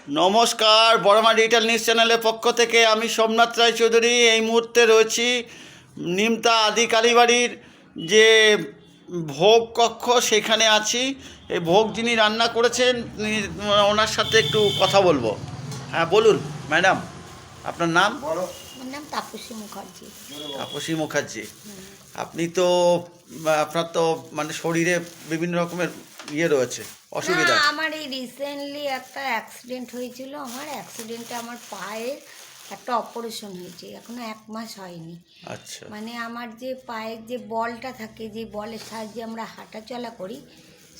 নমস্কার, বড়মা digital news চ্যানেলের পক্ষ থেকে আমি সোমনাথ রায়চৌধুরী এই মুহূর্তে রয়েছি নিমতা আদি কালীবাড়ির যে ভোগ কক্ষ সেখানে আছি। এই ভোগ যিনি রান্না করেছেন ওনার সাথে একটু কথা বলবো। হ্যাঁ বলুন ম্যাডাম, আপনার নাম? আমার নাম তাপসী মুখার্জি। তাপসী মুখার্জি, আপনি তো আপনার তো মানে শরীরে বিভিন্ন রকমের রয়েছে অসুবিধা। আমার এই রিসেন্টলি একটা অ্যাক্সিডেন্ট হয়েছিল। আমার অ্যাক্সিডেন্টে আমার পায়ের একটা অপারেশন হয়েছে, এখনো 1 মাস হয়নি। আচ্ছা, মানে আমার যে পায়ের যে বলটা থাকে, যে বলের সাহায্যে আমরা হাঁটাচলা করি,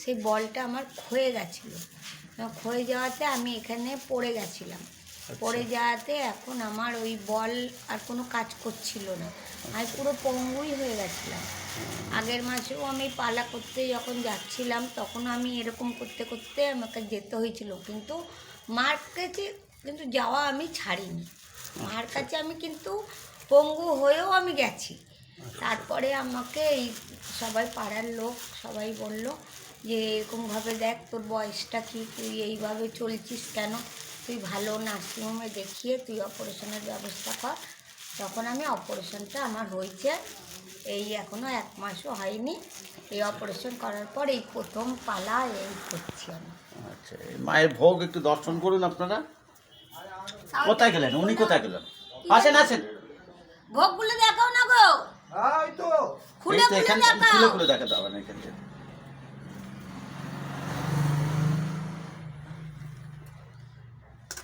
সেই বলটা আমার ক্ষয়ে গেছিলো। ক্ষয়ে যাওয়াতে আমি এখানে পড়ে গেছিলাম। পড়ে যাওয়াতে এখন আমার ওই বল আর কোনো কাজ করছিল না। আমি পুরো পঙ্গুই হয়ে গেছিলাম। আগের মাসেও আমি পালা করতে যখন যাচ্ছিলাম তখনও আমি এরকম করতে করতে আমাকে যেতে হয়েছিল, কিন্তু মার কাছে কিন্তু যাওয়া আমি ছাড়িনি। মার কাছে আমি কিন্তু পঙ্গু হয়েও আমি গেছি। তারপরে আমাকে এই সবাই পাড়ার লোক সবাই বলল যে এরকমভাবে দেখ, তোর বয়সটা কি, তুই এইভাবে চলছিস কেন, তুই ভালো নার্সিংহোমে দেখিয়ে তুই অপারেশনের ব্যবস্থা কর। তখন আমি অপারেশনটা আমার হয়েছে, এই এখনও 1 মাসও হয়নি। এই অপারেশন করার পর এই প্রথম পালা এই করছি আমি। আচ্ছা, মায়ের ভোগ একটু দর্শন করুন আপনারা। কোথায় গেলেন উনি, কোথায় গেলেন? আসেন আসেন, ভোগগুলো দেখাও না গো, খুলে খুলে দেখাও। খুলে খুলে দেখাতে হবে না এখান থেকে।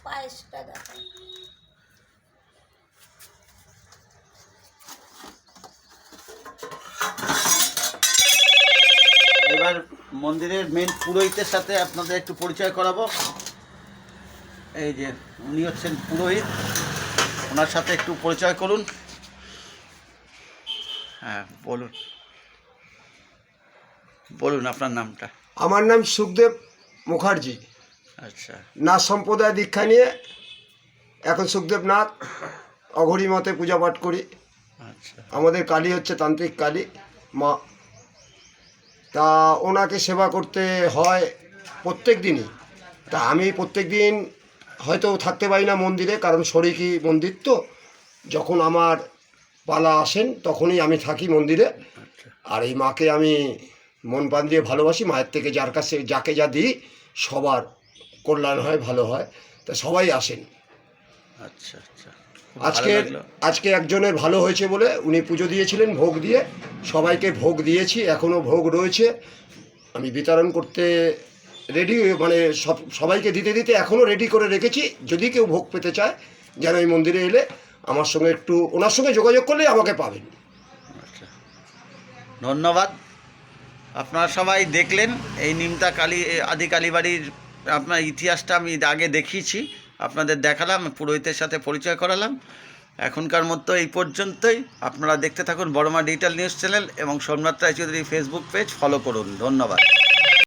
পায়েসটা দেখাও। এবার মন্দিরের মেন পুরোহিতের সাথে আপনাদের একটু পরিচয় করাবো। এই যে উনি হচ্ছেন পুরোহিত, ওনার সাথে একটু পরিচয় করুন। হ্যাঁ বলুন, বলুন আপনার নামটা। আমার নাম সুখদেব মুখার্জি। আচ্ছা, নাথ সম্প্রদায় দীক্ষা নিয়ে এখন সুখদেব নাথ অঘরী মতে পূজা পাঠ করি। আচ্ছা, আমাদের কালী হচ্ছে তান্ত্রিক কালী মা। তা ওনাকে সেবা করতে হয় প্রত্যেক দিনই। তা আমি প্রত্যেক দিন হয়তো থাকতে পারি না মন্দিরে, কারণ শরিকি মন্দির তো। যখন আমার পালা আসেন তখনই আমি থাকি মন্দিরে। আর এই মাকে আমি মন প্রাণ দিয়ে ভালোবাসি। মায়ের থেকে যার কাছে যাকে যা দিই সবার কল্যাণ হয়, ভালো হয়। তা সবাই আসেন। আচ্ছা, আচ্ছা, আজকে একজনের ভালো হয়েছে বলে উনি পুজো দিয়েছিলেন ভোগ দিয়ে। সবাইকে ভোগ দিয়েছি, এখনও ভোগ রয়েছে। আমি বিতরণ করতে রেডি, মানে সবাইকে দিতে দিতে এখনও রেডি করে রেখেছি। যদি কেউ ভোগ পেতে চায় যেন এই মন্দিরে এলে আমার সঙ্গে একটু, ওনার সঙ্গে যোগাযোগ করলে আমাকে পাবেন। আচ্ছা, ধন্যবাদ। আপনারা সবাই দেখলেন এই নিমতা আদি কালীবাড়ির আপনার ইতিহাসটা আমি আগে দেখিয়েছি, আপনাদের দেখালাম, পুরোহিতের সাথে পরিচয় করালাম। এখনকার মতো এই পর্যন্তই। আপনারা দেখতে থাকুন বড়মা ডিজিটাল নিউজ চ্যানেল এবং Somnath Raychaudhuri Facebook page follow করুন। ধন্যবাদ।